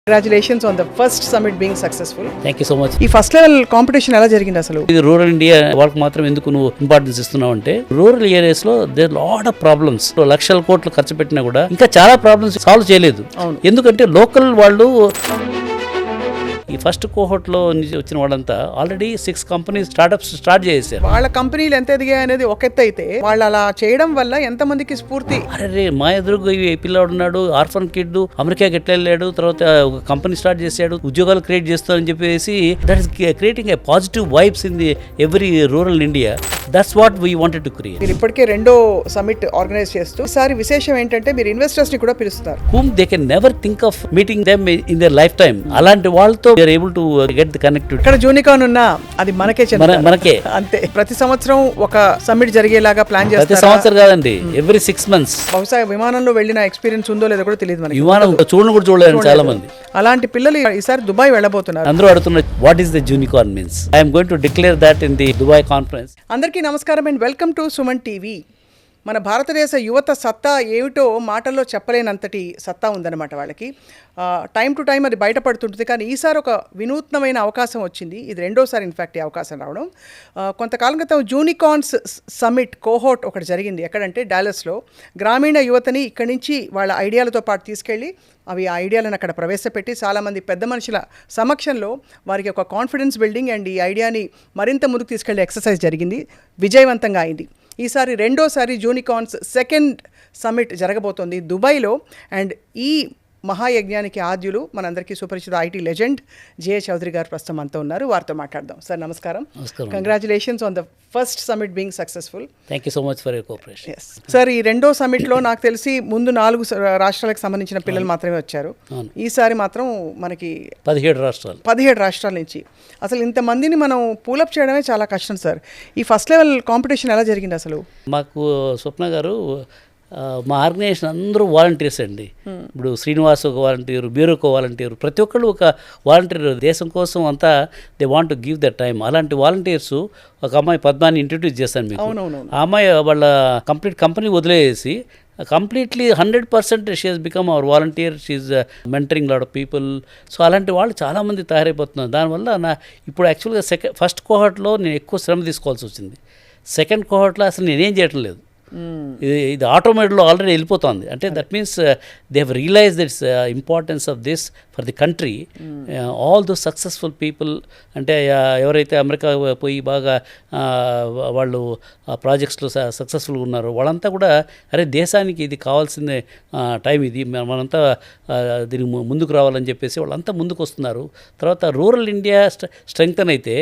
Congratulations on the first summit being successful. Thank you so much. ఈ first level competition ఎలా జరిగింది అసలు? ఇది రూరల్ ఇండియా వాళ్ళకి మాత్రం ఎందుకు నువ్వు ఇంపార్టెన్స్ ఇస్తున్నావు అంటే, రూరల్ ఏరియాస్ లో దేర్ లాట్ ఆఫ్ ప్రాబ్లమ్స్. లక్షల కోట్లు ఖర్చు పెట్టినా కూడా ఇంకా చాలా ప్రాబ్లమ్స్ సాల్వ్ చేయలేదు. ఎందుకంటే లోకల్ వాళ్ళు ఈ ఫస్ట్ కోహోట్ లో నుంచి వచ్చిన వాళ్ళంతా ఆల్రెడీ 6 కంపెనీస్ స్టార్ట్అప్స్ స్టార్ట్ చేశారు. వాళ్ళ కంపెనీలు ఎంత ఎదిగాయి అనేది ఒక ఎత్తు అయితే, వాళ్ళు అలా చేయడం వల్ల ఎంత మందికి స్ఫూర్తి. అరే మా ఎదురుగా ఈ పిల్లవాడు ఉన్నాడు, ఆర్ఫన్ కిడ్, అమెరికాకి ఎట్లా వెళ్ళాడు, తర్వాత ఒక కంపెనీ స్టార్ట్ చేశాడు, ఉద్యోగాలు క్రియేట్ చేస్తారని చెప్పేసి that is creating a positive vibes in the every rural India. That's what we wanted to create. మీరు ఇప్పటికే రెండో సమిట్ ఆర్గనైజ్ చేస్తూ, ఈసారి విశేషం ఏంటంటే మీరు ఇన్వెస్టర్స్ ని కూడా పిలుస్తారు. whom they can never think of meeting them in their lifetime. అలాంటి వాళ్ళతో they are able to get the connectivity. ఇక్కడ జూనికాన్ ఉన్నా అది మనకే చెందుతుంది. మనకే అంతే. ప్రతి సంవత్సరం ఒక సమిట్ జరిగేలాగా ప్లాన్ చేస్తారు. ప్రతి సంవత్సరం కాదండి, ఎవ్రీ 6 months. బహుశా విమానంలో వెళ్ళిన ఎక్స్పీరియన్స్ ఉందో లేదో కూడా తెలియదు మనకి. విమానం చూడను కూడా చూడలేదు చాలా మంది. అలాంటి పిల్లలు ఈసారి దుబాయ్ వెళ్ళబోతున్నారు. అందరూ అడుగుతున్నారు what is the junicorn means. I am going to declare that in the Dubai conference. అందరికీ నమస్కారం and welcome to Suman TV. మన భారతదేశ యువత సత్తా ఏమిటో మాటల్లో చెప్పలేనంతటి సత్తా ఉందన్నమాట వాళ్ళకి. టైం టు టైం అది బయటపడుతుంటుంది. కానీ ఈసారి ఒక వినూత్నమైన అవకాశం వచ్చింది. ఇది రెండోసారి ఇన్ఫ్యాక్ట్ ఈ అవకాశం రావడం. కొంతకాలం క్రితం జూనికాన్స్ సమిట్ కోహోట్ ఒకటి జరిగింది. ఎక్కడంటే డాలస్లో. గ్రామీణ యువతని ఇక్కడి నుంచి వాళ్ళ ఐడియాలతో పాటు తీసుకెళ్ళి అవి ఆ ఐడియాలను అక్కడ ప్రవేశపెట్టి చాలామంది పెద్ద మనుషుల సమక్షంలో వారికి ఒక కాన్ఫిడెన్స్ బిల్డింగ్ అండ్ ఈ ఐడియాని మరింత ముందుకు తీసుకెళ్లే ఎక్సర్సైజ్ జరిగింది. విజయవంతంగా అయింది. ఈసారి రెండోసారి జూనికాన్స్ సెకండ్ సమిట్ జరగబోతోంది దుబాయ్లో. అండ్ ఈ మహాయజ్ఞానికి ఆద్యులు మనందరికీ సుపరిచిత ఐటీ లెజెండ్ జే చౌదరి గారు ప్రస్తుతం మనతో ఉన్నారు. వారితో మాట్లాడదాం. సార్ నమస్కారం. Congratulations on the first summit being successful. Thank you so much for your cooperation. Yes sir, ఈ రెండో సమిట్లో నాకు తెలిసి ముందు 4 రాష్ట్రాలకు సంబంధించిన పిల్లలు మాత్రమే వచ్చారు. ఈసారి మాత్రం మనకి 17 రాష్ట్రాల నుంచి. అసలు ఇంతమందిని మనం పూలప్ చేయడమే చాలా కష్టం సార్. ఈ ఫస్ట్ లెవెల్ కాంపిటీషన్ ఎలా జరిగింది అసలు? మాకు స్వప్న గారు, మా ఆర్గనైజేషన్ అందరూ వాలంటీర్స్ అండి. ఇప్పుడు శ్రీనివాస్ ఒక వాలంటీర్, బీరు ఒక వాలంటీర్, ప్రతి ఒక్కళ్ళు ఒక వాలంటీర్. దేశం కోసం అంతా they want to give the time. అలాంటి వాలంటీర్స్ ఒక అమ్మాయి పద్మాని ఇంట్రడ్యూస్ చేశాను మీకు. ఆ అమ్మాయి వాళ్ళ కంప్లీట్ కంపెనీ వదిలేసి completely 100% she has become hour volunteer. She is mentoring lot of people. So అలాంటి వాళ్ళు చాలామంది తయారైపోతున్నారు. దానివల్ల ఇప్పుడు యాక్చువల్గా ఫస్ట్ కోహర్ట్లో నేను ఎక్కువ శ్రమ తీసుకోవాల్సి వచ్చింది. సెకండ్ కోహర్ట్లో అసలు నేనేం చేయటం లేదు. ఇది ఆటోమేటిక్లో ఆల్రెడీ వెళ్ళిపోతుంది. అంటే that means they have realise its importance of this for the country. All those successful people, అంటే ఎవరైతే అమెరికా పోయి బాగా వాళ్ళు ప్రాజెక్ట్స్లో సక్సెస్ఫుల్గా ఉన్నారో వాళ్ళంతా కూడా అరే దేశానికి ఇది కావాల్సిన టైం, ఇది మనంతా దీనికి ముందుకు రావాలని చెప్పేసి వాళ్ళంతా ముందుకు వస్తున్నారు. తర్వాత రూరల్ ఇండియా స్ట్రెంగ్తన్ అయితే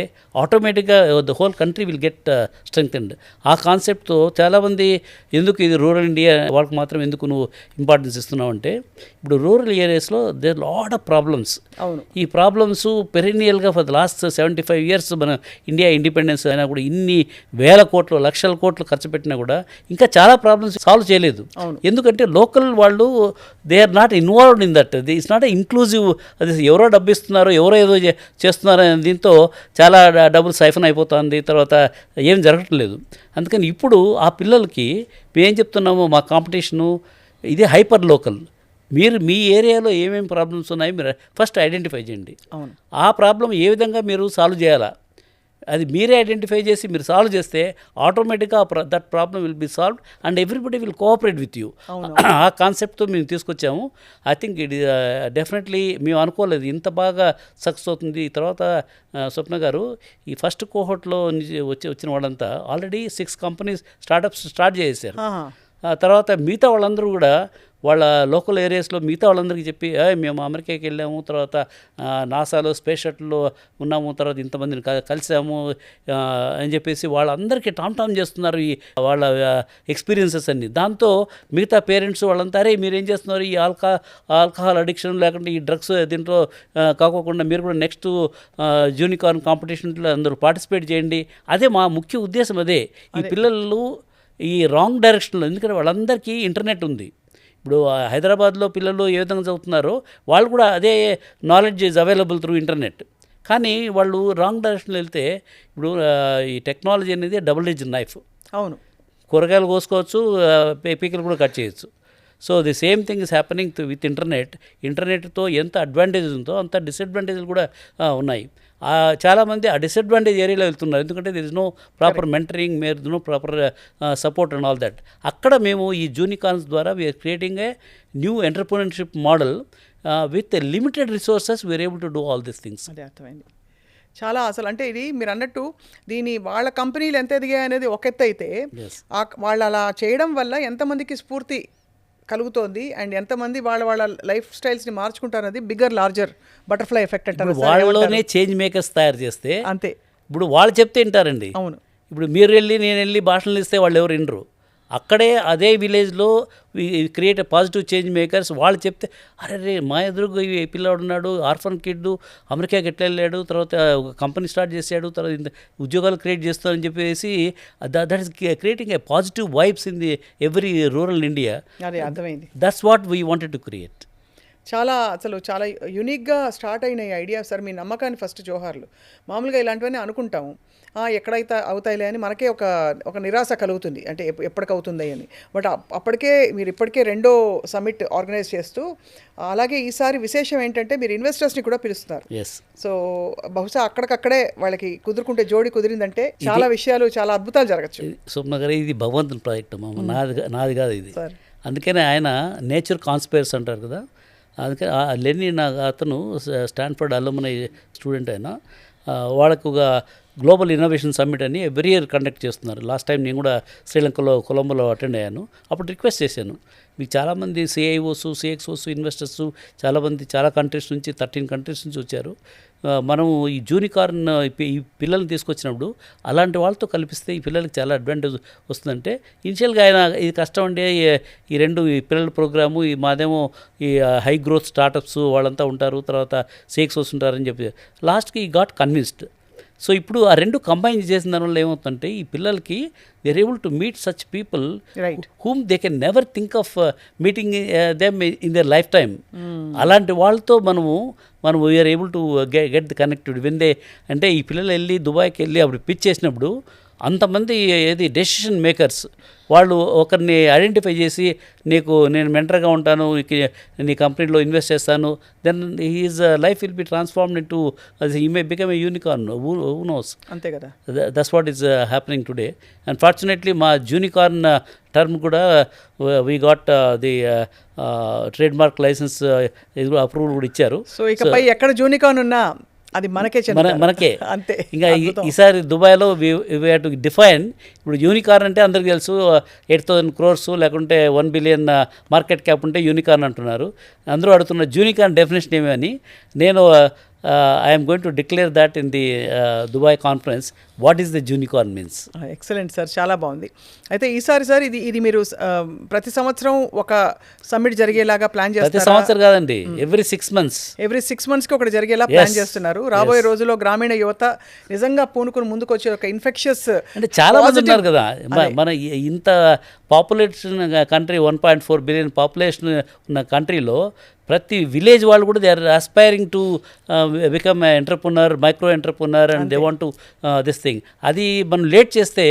ఆటోమేటిక్గా the whole country will get strengthened. ఆ కాన్సెప్ట్తో చాలామంది ఎందుకు ఇది రూరల్ ఇండియా వాళ్ళకి మాత్రం ఎందుకు నువ్వు ఇంపార్టెన్స్ ఇస్తున్నావు అంటే, ఇప్పుడు రూరల్ ఏరియాస్లో దేర్ లాట్ ఆఫ్ ప్రాబ్లమ్స్. ఈ ప్రాబ్లమ్స్ పెరినియల్గా ఫర్ ద లాస్ట్ 75 years మన ఇండియా ఇండిపెండెన్స్ అయినా కూడా ఇన్ని వేల కోట్లు, లక్షల కోట్లు ఖర్చు పెట్టినా కూడా ఇంకా చాలా ప్రాబ్లమ్స్ సాల్వ్ చేయలేదు. ఎందుకంటే లోకల్ వాళ్ళు they are not involved in that. It's not inclusive. అది ఎవరో డబ్బు ఇస్తున్నారో, ఎవరో ఏదో చేస్తున్నారో అనే దీంతో చాలా డబ్బులు సైఫన్ అయిపోతుంది. తర్వాత ఏం జరగట్లేదు. అందుకని ఇప్పుడు ఆ పిల్లలకి మేము ఏం చెప్తున్నామో, మా కాంపిటీషను ఇది హైపర్ లోకల్. మీరు మీ ఏరియాలో ఏమేమి ప్రాబ్లమ్స్ ఉన్నాయో మీరు ఫస్ట్ ఐడెంటిఫై చేయండి. ఆ ప్రాబ్లం ఏ విధంగా మీరు సాల్వ్ చేయాలా అది మీరే ఐడెంటిఫై చేసి మీరు సాల్వ్ చేస్తే ఆటోమేటిక్గా that problem will be solved and everybody will cooperate with you. ఆ కాన్సెప్ట్తో మేము తీసుకొచ్చాము. ఐ థింక్ ఇట్ డెఫినెట్లీ మేము అనుకోలేదు ఇంత బాగా సక్సెస్ అవుతుంది. తర్వాత స్వప్న గారు, ఈ ఫస్ట్ కోహోట్లో వచ్చిన వాళ్ళంతా ఆల్రెడీ 6 కంపెనీస్ స్టార్ట్అప్స్ స్టార్ట్ చేశారు. తర్వాత మిగతా వాళ్ళందరూ కూడా వాళ్ళ లోకల్ ఏరియాస్లో మిగతా వాళ్ళందరికీ చెప్పి మేము అమెరికాకి వెళ్ళాము, తర్వాత నాసాలో స్పేస్ షటిల్లో ఉన్నాము, తర్వాత ఇంతమందిని కలిసాము అని చెప్పేసి వాళ్ళందరికీ టామ్ చేస్తున్నారు ఈ వాళ్ళ ఎక్స్పీరియన్సెస్ అన్ని. దాంతో మిగతా పేరెంట్స్ వాళ్ళంతా అరే మీరేం చేస్తున్నారు, ఈ ఆల్కహాల్ అడిక్షన్ లేకుండా ఈ డ్రగ్స్ దీంట్లో కాకోకుండా మీరు కూడా నెక్స్ట్ జూనికార్న్ కాంపిటీషన్లో అందరూ పార్టిసిపేట్ చేయండి. అదే మా ముఖ్య ఉద్దేశం. అదే ఈ పిల్లలు ఈ రాంగ్ డైరెక్షన్లో, ఎందుకంటే వాళ్ళందరికీ ఇంటర్నెట్ ఉంది. ఇప్పుడు హైదరాబాద్లో పిల్లలు ఏ విధంగా చదువుతున్నారో వాళ్ళు కూడా అదే knowledge is available through internet. కానీ వాళ్ళు రాంగ్ డైరెక్షన్లో వెళ్తే ఇప్పుడు ఈ టెక్నాలజీ అనేది డబుల్ ఎడ్జ్ నైఫ్. అవును, కూరగాయలు కోసుకోవచ్చు, పీకలు కూడా కట్ చేయొచ్చు. So the same thing is happening with ఇంటర్నెట్తో ఎంత అడ్వాంటేజ్ ఉందో అంత డిసడ్వాంటేజ్లు కూడా ఉన్నాయి. చాలామంది ఆ డిసడ్వాంటేజ్ ఏరియాలో వెళ్తున్నారు, ఎందుకంటే there is no proper mentoring, మేర్ no proper support and all that. అక్కడ మేము ఈ జూనికార్న్స్ ద్వారా we are creating a new entrepreneurship model with limited resources we are able to do all these things. అదే అర్థమైంది. చాలా అసలు అంటే ఇది మీరు అన్నట్టు వాళ్ళ కంపెనీలు ఎంత ఎదిగాయి అనేది ఒక ఎత్తు అయితే, వాళ్ళు అలా చేయడం వల్ల ఎంతమందికి స్ఫూర్తి కలుగుతోంది అండ్ ఎంతమంది వాళ్ళ లైఫ్ స్టైల్స్ని మార్చుకుంటారనేది బిగ్గర్ లార్జర్ బటర్ఫ్లై ఎఫెక్ట్ అంటారు. వాళ్ళలోనే చేంజ్ మేకర్స్ తయారు చేస్తే అంతే. ఇప్పుడు వాళ్ళు చెప్తే వింటారండి. అవును. ఇప్పుడు మీరు నేను వెళ్ళి భాషణలు ఇస్తే వాళ్ళు ఎవరు వినరు. అక్కడే అదే విలేజ్లో క్రియేట్ పాజిటివ్ చేంజ్ మేకర్స్. వాళ్ళు చెప్తే అరే మా ఎదురుగా ఈ పిల్లాడు ఉన్నాడు, ఆర్ఫన్ కిడ్, అమెరికాకి ఎట్లా వెళ్ళాడు, తర్వాత ఒక కంపెనీ స్టార్ట్ చేశాడు, తర్వాత ఉద్యోగాలు క్రియేట్ చేస్తారని చెప్పేసి that is creating a positive vibes in the every rural India. అదే అర్థమైంది. That's what we wanted to create. చాలా యూనిక్గా స్టార్ట్ అయిన ఈ ఐడియా సార్. మీ నమ్మకాన్ని ఫస్ట్ జోహార్లు. మామూలుగా ఇలాంటివన్నీ అనుకుంటాము, ఎక్కడైతే అవుతాయిలే అని మనకే ఒక నిరాశ కలుగుతుంది, అంటే ఎప్పటికవుతుంది అని. బట్ మీరు ఇప్పటికే 2వ సమ్మిట్ ఆర్గనైజ్ చేస్తూ, అలాగే ఈసారి విశేషం ఏంటంటే మీరు ఇన్వెస్టర్స్ని కూడా పిలుస్తున్నారు. సో బహుశా అక్కడికక్కడే వాళ్ళకి కుదురుకుంటే, జోడి కుదిరిందంటే చాలా విషయాలు, చాలా అద్భుతాలు జరగచ్చు. స్వప్న గారు, ఇది భగవంతుని ప్రాజెక్ట్ అమ్మ, నాది కాదు ఇది. అందుకనే ఆయన నేచర్ కాన్స్పైర్స్ అంటారు కదా, అందుకని లెనిన్ అతను స్టాన్ఫర్డ్ అలుమ్నై స్టూడెంట్ అయినా, వాళ్ళకు ఒక గ్లోబల్ ఇన్నోవేషన్ సమ్మిట్ అని ఎవ్రీ ఇయర్ కండక్ట్ చేస్తున్నారు. లాస్ట్ టైం నేను కూడా శ్రీలంకలో కొలంబోలో అటెండ్ అయ్యాను. అప్పుడు రిక్వెస్ట్ చేశాను, మీకు చాలామంది సిఐఓస్, సిఎక్స్ఓస్, ఇన్వెస్టర్స్ చాలామంది చాలా కంట్రీస్ నుంచి 13 కంట్రీస్ నుంచి వచ్చారు. మనం ఈ జూనికార్న్ ఈ పిల్లల్ని తీసుకొచ్చినప్పుడు అలాంటి వాళ్ళతో కల్పిస్తే ఈ పిల్లలకి చాలా అడ్వాంటేజ్ వస్తుందంటే, ఇనిషియల్గా ఆయన ఇది కష్టం అండి, ఈ పిల్లల ప్రోగ్రాము, మాదేమో ఈ హై గ్రోత్ స్టార్టప్స్ వాళ్ళంతా ఉంటారు, తర్వాత సిఎక్స్ఓస్ ఉంటారని చెప్పి లాస్ట్కి ఈ గాట్ కన్విన్స్డ్. సో ఇప్పుడు ఆ 2 కంబైన్ చేసిన దానివల్ల ఏమవుతుందంటే, ఈ పిల్లలకి they are able to meet such people whom they can never think of meeting them in their life time. అలాంటి వాళ్ళతో మనము we are able to get the connected when they, అంటే ఈ పిల్లలు వెళ్ళి దుబాయ్కి వెళ్ళి అప్పుడు పిచ్ చేసినప్పుడు అంతమంది డెసిషన్ మేకర్స్ వాళ్ళు ఒకరిని ఐడెంటిఫై చేసి, నేను మెంటర్గా ఉంటాను, నీ కంపెనీలో ఇన్వెస్ట్ చేస్తాను, then his life will be transformed into he may become a unicorn, who knows. అంతే కదా. That's what is happening today. And fortunately మా జూనికార్న్ టర్మ్ కూడా we got the trade mark licence approval కూడా ఇచ్చారు. So ఇకపై ఎక్కడ జూనికార్న్ ఉన్నా అది మనకే అంతే. ఇంకా ఈసారి దుబాయ్లో వీ హ్యావ్ టు డిఫైన్. ఇప్పుడు యూనికార్న్ అంటే అందరికీ తెలుసు, 8,000 crores లేకుంటే 1 billion మార్కెట్ క్యాప్ ఉంటే యూనికార్న్ అంటున్నారు. అందరూ అడుగుతున్నారు జూనికార్న్ డెఫినేషన్ ఏమని. నేను I'm going to declare that in the Dubai conference what is the junicorn means. Excellent sir, చాలా బాగుంది. అయితే ఈసారి సార్ ఇది మీరు ప్రతి సంవత్సరం ఒక సమ్మిట్ జరిగేలాగా ప్లాన్ చేస్తారు? ప్రతి సంవత్సరం కాదండి, ఎవ్రీ 6 months. ఎవ్రీ 6 monthsకి ఒకటి జరిగేలా ప్లాన్ చేస్తున్నారు. రాబోయే రోజుల్లో గ్రామీణ యువత నిజంగా పూనుకుని ముందుకు వచ్చే ఒక ఇన్ఫెక్షస్, అంటే చాలా మంది ఉన్నారు కదా మన ఇంత పాపులేషన్ కంట్రీ, 1.4 billion పాపులేషన్ ఉన్న కంట్రీలో ప్రతి విలేజ్ వాళ్ళు కూడా they are aspiring to become entrepreneur, micro entrepreneur, and they want to this thing. అది మనం లేట్ చేస్తే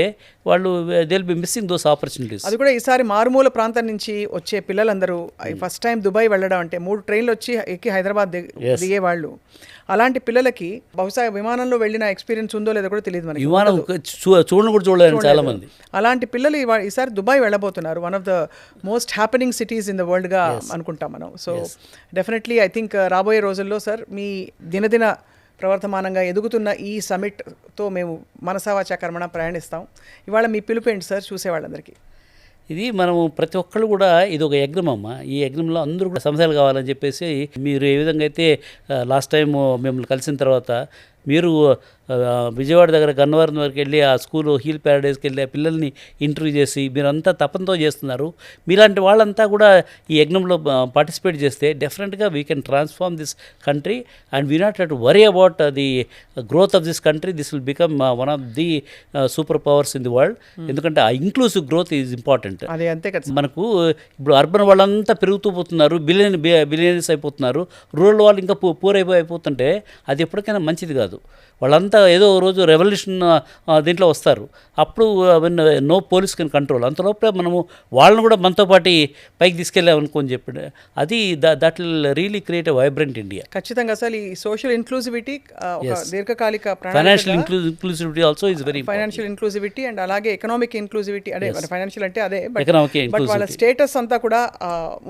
వాళ్ళు they will be missing those opportunities. అది కూడా ఈసారి మారుమూల ప్రాంతం నుంచి వచ్చే పిల్లలందరూ ఫస్ట్ టైం దుబాయ్ వెళ్ళడం అంటే 3 trainలు వచ్చి ఎక్కి హైదరాబాద్ దిగేవాళ్ళు. అలాంటి పిల్లలకి బహుశా విమానంలో వెళ్ళిన ఎక్స్పీరియన్స్ ఉందో లేదో కూడా తెలియదు మనకి. విమానం చూడను కూడా చూడలేదు చాలా మంది. అలాంటి పిల్లలు ఈసారి దుబాయ్ వెళ్ళబోతున్నారు. One of the most happening cities in the వరల్డ్గా అనుకుంటాం మనం. సో డెఫినెట్లీ ఐ థింక్ రాబోయే రోజుల్లో సార్ మీ దినదిన ప్రవర్తమానంగా ఎదుగుతున్న ఈ సమిట్తో మేము మనసావాచా కర్మణ ప్రయాణిస్తాం. ఇవాళ మీ పిలుపు ఏంటి సార్ చూసేవాళ్ళందరికీ? ఇది మనము ప్రతి ఒక్కళ్ళు కూడా ఇది ఒక యజ్ఞం అమ్మ. ఈ యజ్ఞంలో అందరూ కూడా సమస్యలు కావాలని చెప్పేసి మీరు ఏ విధంగా అయితే లాస్ట్ టైం మిమ్మల్ని కలిసిన తర్వాత మీరు విజయవాడ దగ్గర గన్నవరం వరకు వెళ్ళి ఆ స్కూలు హీల్ ప్యారడైజ్కి వెళ్ళి ఆ పిల్లల్ని ఇంటర్వ్యూ చేసి మీరంతా తపంతో చేస్తున్నారు. మీలాంటి వాళ్ళంతా కూడా ఈ యజ్ఞంలో పార్టిసిపేట్ చేస్తే డెఫినెట్గా we can transform this country and we not have to worry about the growth of this country. This will become one of the super powers in the world. ఎందుకంటే ఆ ఇంక్లూసివ్ గ్రోత్ ఈజ్ ఇంపార్టెంట్. అదే అంతే కదా. మనకు ఇప్పుడు urban వాళ్ళంతా పెరుగుతూ పోతున్నారు, బిలియనీర్స్ అయిపోతున్నారు, రూరల్ వాళ్ళు ఇంకా పూర్ అయిపోతుంటే అది ఎప్పటికైనా మంచిది కాదు. ఉండదు. వాళ్ళంతా ఏదో ఓ రోజు రెవల్యూషన్ దీంట్లో వస్తారు. అప్పుడు నో పోలీస్ కెన్ కంట్రోల్. అంతలోపే మనము వాళ్ళని కూడా మనతో పాటు పైకి తీసుకెళ్ళామనుకోని చెప్పి అది that will really create a vibrant India. ఖచ్చితంగా అసలు ఈ సోషల్ ఇంక్లూజివిటీ ఒక దీర్ఘకాలిక financial inclusivity also is very financial inclusivity and అలాగే ఎకనామిక్ ఇంక్లూజివిటీ అదే ఫైనాన్షియల్ అంటే అదే ఎకనామిక్ బట్ వాళ్ళ స్టేటస్ అంతా కూడా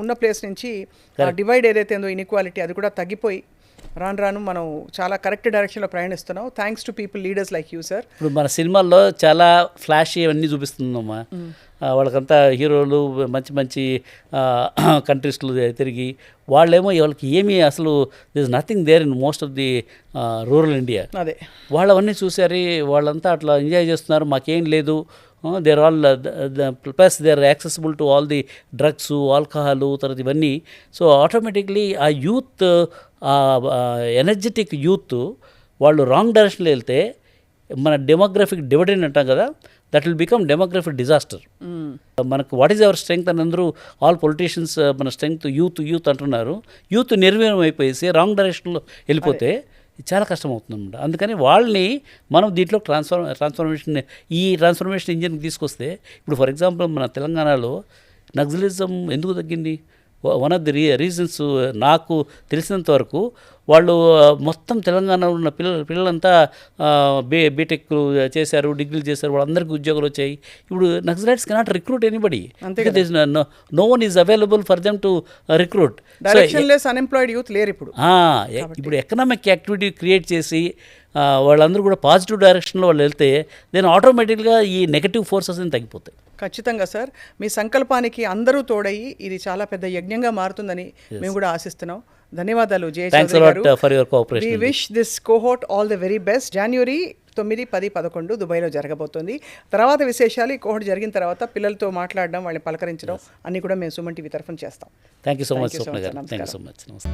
ఉన్న ప్లేస్ నుంచి డివైడ్ ఏదైతే ఉందో ఇన్ఈక్వాలిటీ అది కూడా తగ్గిపోయి రాను రాను మనం చాలా కరెక్ట్ డైరెక్షన్లో ప్రయాణిస్తున్నాం. Thanks to people leaders like you sir. ఇప్పుడు మన సినిమాల్లో చాలా ఫ్లాష్ ఇవన్నీ చూపిస్తుందమ్మా. వాళ్ళకంతా హీరోలు మంచి మంచి కంట్రీస్లో తిరిగి వాళ్ళేమో వాళ్ళకి ఏమీ అసలు this nothing there in most of the rural India. అదే వాళ్ళవన్నీ చూసారు, వాళ్ళంతా అట్లా ఎంజాయ్ చేస్తున్నారు, మాకేం లేదు. There all plus they are accessible to all the drugs, alcohol, తర్వాత ఇవన్నీ. సో ఆటోమేటిక్లీ ఆ యూత్, ఎనర్జెటిక్ యూత్ వాళ్ళు రాంగ్ డైరెక్షన్లో వెళ్తే మన డెమోగ్రఫిక్ డివిడెండ్ అంటాం కదా, that will become demographic disaster. మనకు వాట్ ఈజ్ అవర్ స్ట్రెంగ్త్ అని అందరూ ఆల్ పొలిటీషియన్స్ మన స్ట్రెంగ్త్ యూత్ అంటున్నారు. యూత్ నిర్వీర్యం అయిపోయేసి రాంగ్ డైరెక్షన్లో వెళ్ళిపోతే చాలా కష్టం అవుతుందన్నమాట. అందుకని వాళ్ళని మనం దీంట్లో ట్రాన్స్ఫర్మేషన్ ఇంజిన్కి తీసుకొస్తే, ఇప్పుడు ఫర్ ఎగ్జాంపుల్ మన తెలంగాణలో నక్సలిజం ఎందుకు తగ్గింది? వన్ ఆఫ్ ది రీజన్స్ నాకు తెలిసినంత వరకు వాళ్ళు మొత్తం తెలంగాణలో ఉన్న పిల్లలంతా బీటెక్ చేశారు, డిగ్రీలు చేశారు, వాళ్ళందరికీ ఉద్యోగాలు వచ్చాయి. ఇప్పుడు Naxalites cannot recruit anybody, no one is available for them to recruit. Directionless unemployed youth లేరు ఇప్పుడు. ఇప్పుడు ఎకనామిక్ యాక్టివిటీ క్రియేట్ చేసి వాళ్ళందరూ కూడా పాజిటివ్ డైరెక్షన్లో వాళ్ళు వెళ్తే దెన్ ఆటోమేటిక్గా ఈ నెగటివ్ ఫోర్సెస్ తగ్గిపోతాయి. ఖచ్చితంగా సార్, మీ సంకల్పానికి అందరూ తోడయి ఇది చాలా పెద్ద యజ్ఞంగా మారుతుందని మేము కూడా ఆశిస్తున్నాం. ధన్యవాదాలు జయ చౌదరి గారు. We wish this cohort all the very best. జనవరి 9, 10, 11 దుబాయ్లో జరగబోతోంది. తర్వాత విశేషాలు ఈ కోహోర్ట్ జరిగిన తర్వాత పిల్లలతో మాట్లాడడం, వాళ్ళని పలకరించడం అన్నీ కూడా మేము సుమన్ టీవీ తరఫున చేస్తాం. థ్యాంక్ యూ సో మచ్ స్వప్న గారు. Thank you so much. నమస్తే.